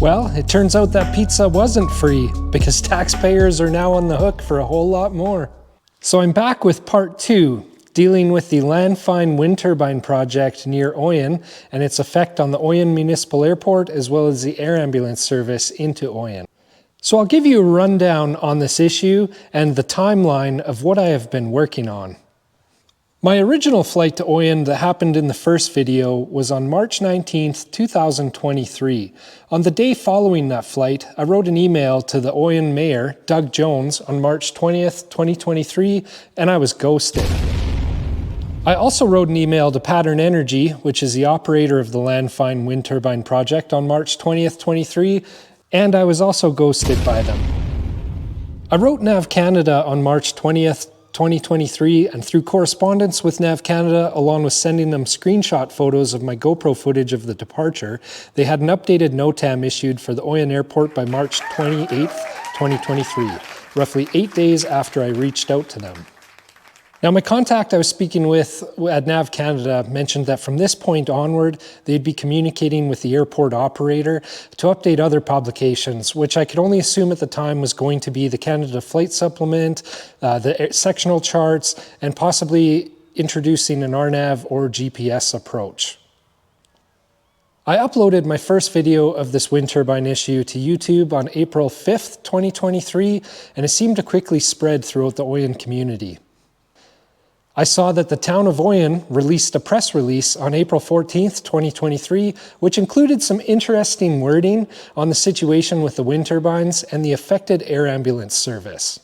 Well, it turns out that pizza wasn't free because taxpayers are now on the hook for a whole lot more. So I'm back with part 2, dealing with the Lanfine Wind Turbine Project near Oyen and its effect on the Oyen Municipal Airport as well as the air ambulance service into Oyen. So I'll give you a rundown on this issue and the timeline of what I have been working on. My original flight to Oyen that happened in the first video was on March 19th, 2023. On the day following that flight, I wrote an email to the Oyen Mayor, Doug Jones, on March 20th, 2023, and I was ghosted. I also wrote an email to Pattern Energy, which is the operator of the Lanfine Wind Turbine Project, on March 20th, 23, and I was also ghosted by them. I wrote NAV Canada on March 20th, 2023, and through correspondence with NAV Canada, along with sending them screenshot photos of my GoPro footage of the departure, they had an updated NOTAM issued for the Oyen Airport by March 28th, 2023, roughly 8 days after I reached out to them. Now, my contact I was speaking with at NAV Canada mentioned that from this point onward, they'd be communicating with the airport operator to update other publications, which I could only assume at the time was going to be the Canada Flight Supplement, the sectional charts, and possibly introducing an RNAV or GPS approach. I uploaded my first video of this wind turbine issue to YouTube on April 5th, 2023, and it seemed to quickly spread throughout the Oyen community. I saw that the town of Oyen released a press release on April 14th, 2023, which included some interesting wording on the situation with the wind turbines and the affected air ambulance service.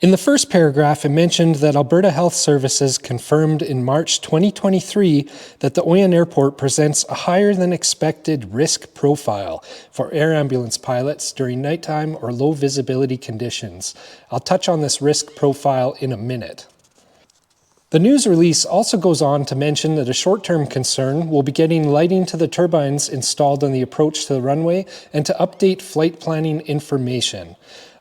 In the first paragraph, it mentioned that Alberta Health Services confirmed in March 2023 that the Oyen Airport presents a higher than expected risk profile for air ambulance pilots during nighttime or low visibility conditions. I'll touch on this risk profile in a minute. The news release also goes on to mention that a short-term concern will be getting lighting to the turbines installed on the approach to the runway and to update flight planning information.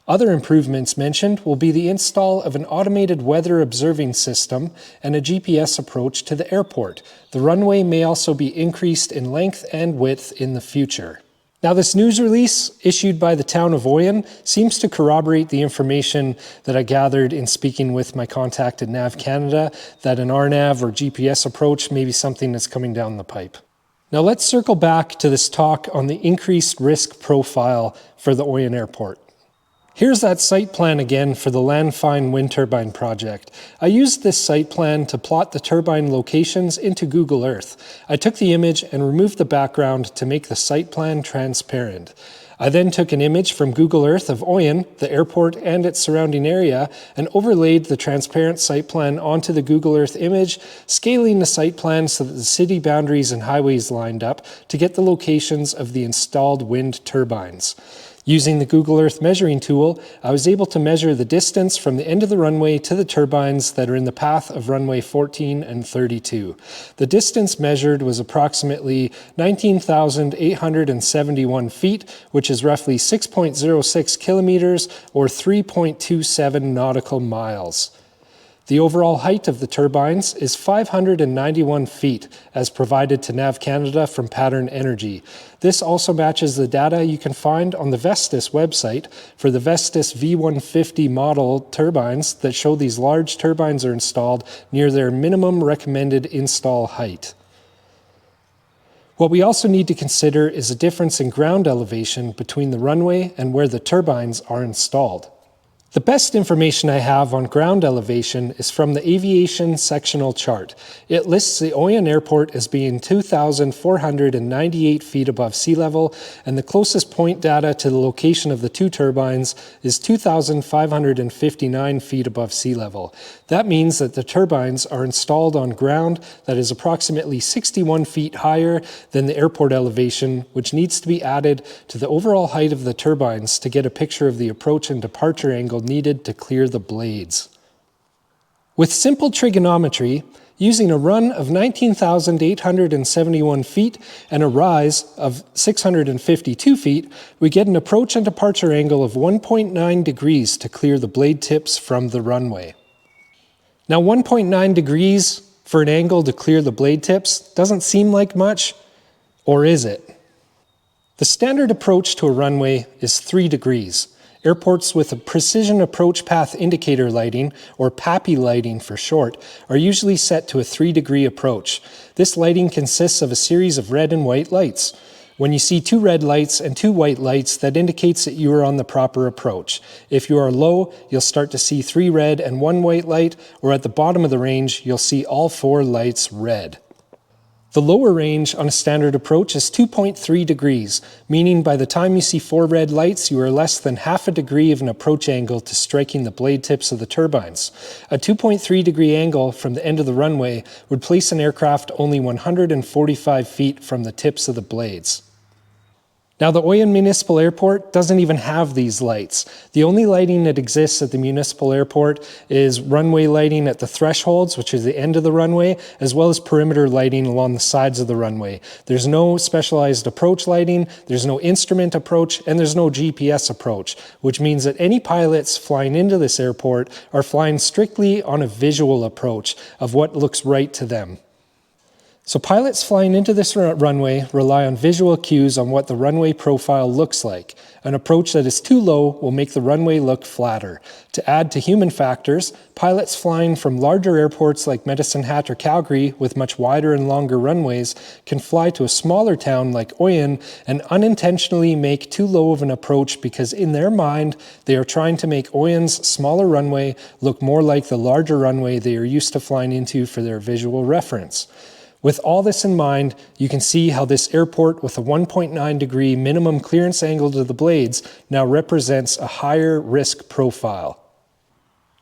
Other improvements mentioned will be the install of an automated weather observing system and a GPS approach to the airport. The runway may also be increased in length and width in the future. Now, this news release issued by the town of Oyen seems to corroborate the information that I gathered in speaking with my contact at NAV Canada, that an RNAV or GPS approach may be something that's coming down the pipe. Now, let's circle back to this talk on the increased risk profile for the Oyen Airport. Here's that site plan again for the Lanfine Wind Turbine Project. I used this site plan to plot the turbine locations into Google Earth. I took the image and removed the background to make the site plan transparent. I then took an image from Google Earth of Oyen, the airport and its surrounding area, and overlaid the transparent site plan onto the Google Earth image, scaling the site plan so that the city boundaries and highways lined up to get the locations of the installed wind turbines. Using the Google Earth measuring tool, I was able to measure the distance from the end of the runway to the turbines that are in the path of runway 14 and 32. The distance measured was approximately 19,871 feet, which is roughly 6.06 kilometers or 3.27 nautical miles. The overall height of the turbines is 591 feet, as provided to NAV Canada from Pattern Energy. This also matches the data you can find on the Vestas website for the Vestas V-150 model turbines that show these large turbines are installed near their minimum recommended install height. What we also need to consider is a difference in ground elevation between the runway and where the turbines are installed. The best information I have on ground elevation is from the aviation sectional chart. It lists the Oyen Airport as being 2,498 feet above sea level, and the closest point data to the location of the two turbines is 2,559 feet above sea level. That means that the turbines are installed on ground that is approximately 61 feet higher than the airport elevation, which needs to be added to the overall height of the turbines to get a picture of the approach and departure angle needed to clear the blades. With simple trigonometry, using a run of 19,871 feet and a rise of 652 feet, we get an approach and departure angle of 1.9 degrees to clear the blade tips from the runway. Now, 1.9 degrees for an angle to clear the blade tips doesn't seem like much, or is it? The standard approach to a runway is 3 degrees. Airports with a precision approach path indicator lighting, or PAPI lighting for short, are usually set to a 3-degree approach. This lighting consists of a series of red and white lights. When you see 2 red lights and 2 white lights, that indicates that you are on the proper approach. If you are low, you'll start to see 3 red and 1 white light, or at the bottom of the range, you'll see all 4 lights red. The lower range on a standard approach is 2.3 degrees, meaning by the time you see 4 red lights, you are less than half a degree of an approach angle to striking the blade tips of the turbines. A 2.3 degree angle from the end of the runway would place an aircraft only 145 feet from the tips of the blades. Now, the Oyen Municipal Airport doesn't even have these lights. The only lighting that exists at the municipal airport is runway lighting at the thresholds, which is the end of the runway, as well as perimeter lighting along the sides of the runway. There's no specialized approach lighting, there's no instrument approach, and there's no GPS approach, which means that any pilots flying into this airport are flying strictly on a visual approach of what looks right to them. So pilots flying into this runway rely on visual cues on what the runway profile looks like. An approach that is too low will make the runway look flatter. To add to human factors, pilots flying from larger airports like Medicine Hat or Calgary with much wider and longer runways can fly to a smaller town like Oyen and unintentionally make too low of an approach because in their mind, they are trying to make Oyen's smaller runway look more like the larger runway they are used to flying into for their visual reference. With all this in mind, you can see how this airport with a 1.9 degree minimum clearance angle to the blades now represents a higher risk profile.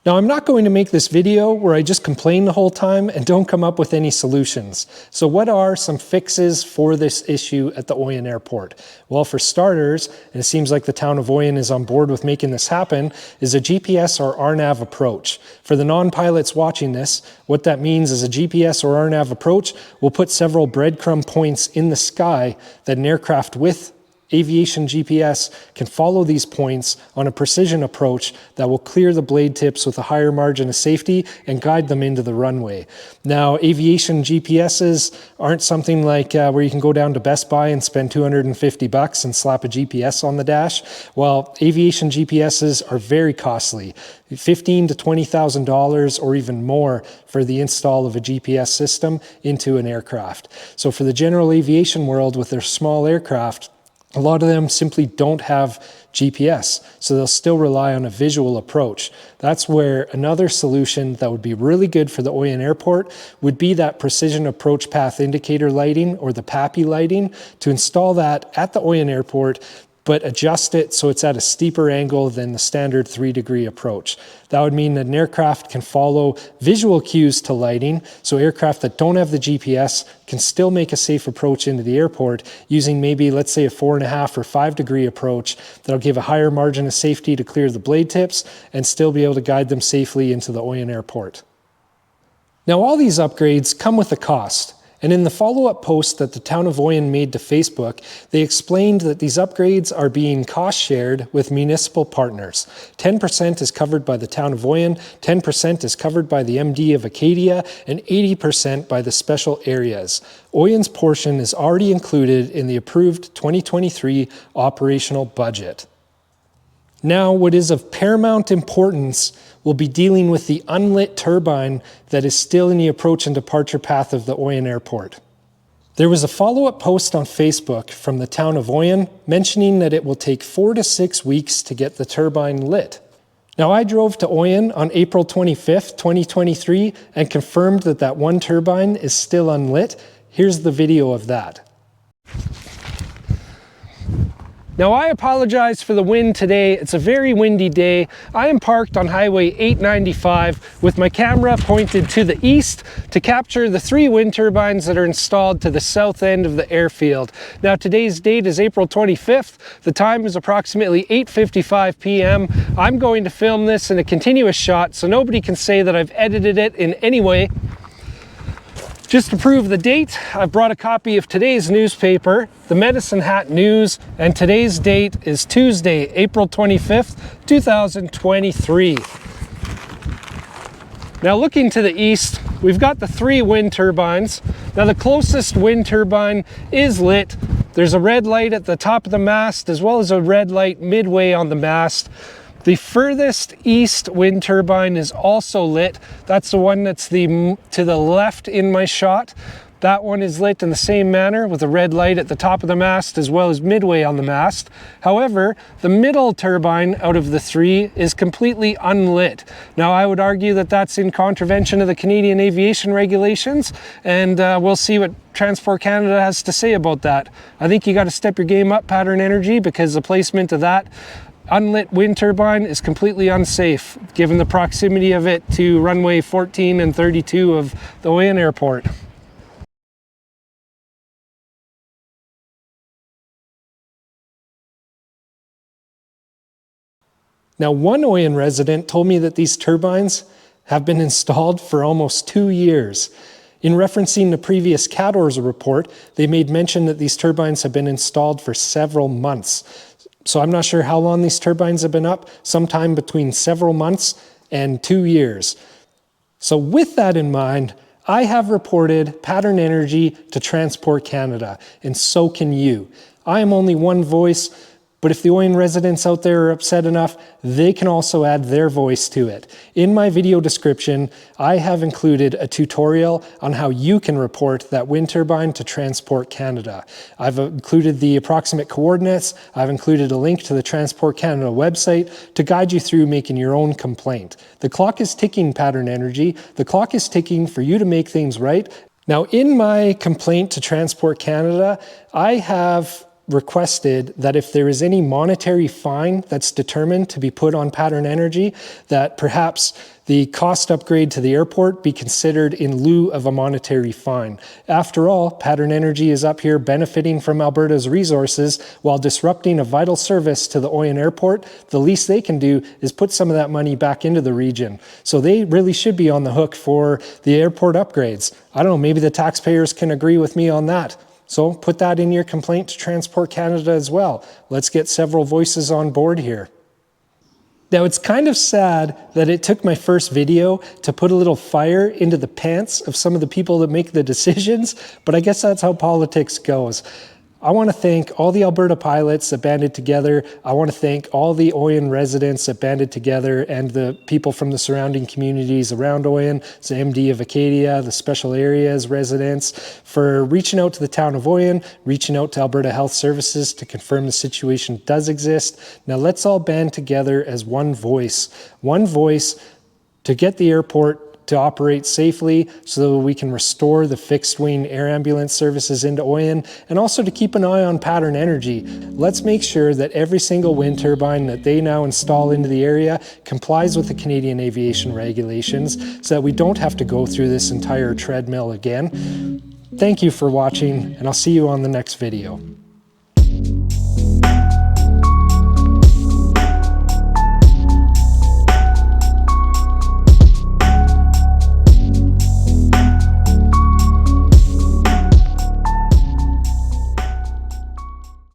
Now, I'm not going to make this video where I just complain the whole time and don't come up with any solutions. So what are some fixes for this issue at the Oyen Airport? Well, for starters, and it seems like the town of Oyen is on board with making this happen, is a GPS or RNAV approach. For the non-pilots watching this, what that means is a GPS or RNAV approach will put several breadcrumb points in the sky that an aircraft with aviation GPS can follow these points on a precision approach that will clear the blade tips with a higher margin of safety and guide them into the runway. Now, aviation GPSs aren't something like where you can go down to Best Buy and spend $250 and slap a GPS on the dash. Well, aviation GPSs are very costly. $15,000 to $20,000 or even more for the install of a GPS system into an aircraft. So for the general aviation world with their small aircraft, a lot of them simply don't have GPS, so they'll still rely on a visual approach. That's where another solution that would be really good for the Oyen Airport would be that precision approach path indicator lighting, or the PAPI lighting, to install that at the Oyen Airport, but adjust it so it's at a steeper angle than the standard 3-degree approach. That would mean that an aircraft can follow visual cues to lighting, so aircraft that don't have the GPS can still make a safe approach into the airport using maybe, let's say, a 4.5 or 5-degree approach that'll give a higher margin of safety to clear the blade tips and still be able to guide them safely into the Oyen Airport. Now, all these upgrades come with a cost. And in the follow-up post that the town of Oyen made to Facebook, they explained that these upgrades are being cost-shared with municipal partners. 10% is covered by the town of Oyen, 10% is covered by the MD of Acadia, and 80% by the special areas. Oyen's portion is already included in the approved 2023 operational budget. Now, what is of paramount importance will be dealing with the unlit turbine that is still in the approach and departure path of the Oyen Airport. There was a follow-up post on Facebook from the town of Oyen mentioning that it will take 4 to 6 weeks to get the turbine lit. Now, I drove to Oyen on April 25th, 2023 and confirmed that that one turbine is still unlit. Here's the video of that. Now, I apologize for the wind today. It's a very windy day. I am parked on Highway 895 with my camera pointed to the east to capture the 3 wind turbines that are installed to the south end of the airfield. Now, today's date is April 25th. The time is approximately 8:55 p.m. I'm going to film this in a continuous shot so nobody can say that I've edited it in any way. Just to prove the date, I've brought a copy of today's newspaper, the Medicine Hat News, and today's date is Tuesday, April 25th, 2023. Now, looking to the east, we've got the 3 wind turbines. Now, the closest wind turbine is lit, There's a red light at the top of the mast as well as a red light midway on the mast. The furthest east wind turbine is also lit. That's the one that's to the left in my shot. That one is lit in the same manner with a red light at the top of the mast as well as midway on the mast. However, the middle turbine out of the three is completely unlit. Now, I would argue that that's in contravention of the Canadian aviation regulations, and we'll see what Transport Canada has to say about that. I think you got to step your game up, Pattern Energy, because the placement of that unlit wind turbine is completely unsafe given the proximity of it to runway 14 and 32 of the Oyen Airport. Now, one Oyen resident told me that these turbines have been installed for almost 2 years. In referencing the previous CADOR's report, they made mention that these turbines have been installed for several months. So I'm not sure how long these turbines have been up, sometime between several months and 2 years. So with that in mind, I have reported Pattern Energy to Transport Canada, and so can you. I am only one voice, but if the Oyen residents out there are upset enough, they can also add their voice to it. In my video description, I have included a tutorial on how you can report that wind turbine to Transport Canada. I've included the approximate coordinates. I've included a link to the Transport Canada website to guide you through making your own complaint. The clock is ticking, Pattern Energy. The clock is ticking for you to make things right. Now, in my complaint to Transport Canada, I have requested that if there is any monetary fine that's determined to be put on Pattern Energy, that perhaps the cost upgrade to the airport be considered in lieu of a monetary fine. After all, Pattern Energy is up here benefiting from Alberta's resources while disrupting a vital service to the Oyen Airport. The least they can do is put some of that money back into the region. So they really should be on the hook for the airport upgrades. I don't know, maybe the taxpayers can agree with me on that. So put that in your complaint to Transport Canada as well. Let's get several voices on board here. Now, it's kind of sad that it took my first video to put a little fire into the pants of some of the people that make the decisions, but I guess that's how politics goes. I want to thank all the Alberta pilots that banded together. I want to thank all the Oyen residents that banded together and the people from the surrounding communities around Oyen, the MD of Acadia, the special areas residents, for reaching out to the town of Oyen, reaching out to Alberta Health Services to confirm the situation does exist. Now let's all band together as one voice to get the airport to operate safely so that we can restore the fixed wing air ambulance services into Oyen, and also to keep an eye on Pattern Energy. Let's make sure that every single wind turbine that they now install into the area complies with the Canadian aviation regulations so that we don't have to go through this entire treadmill again. Thank you for watching, and I'll see you on the next video.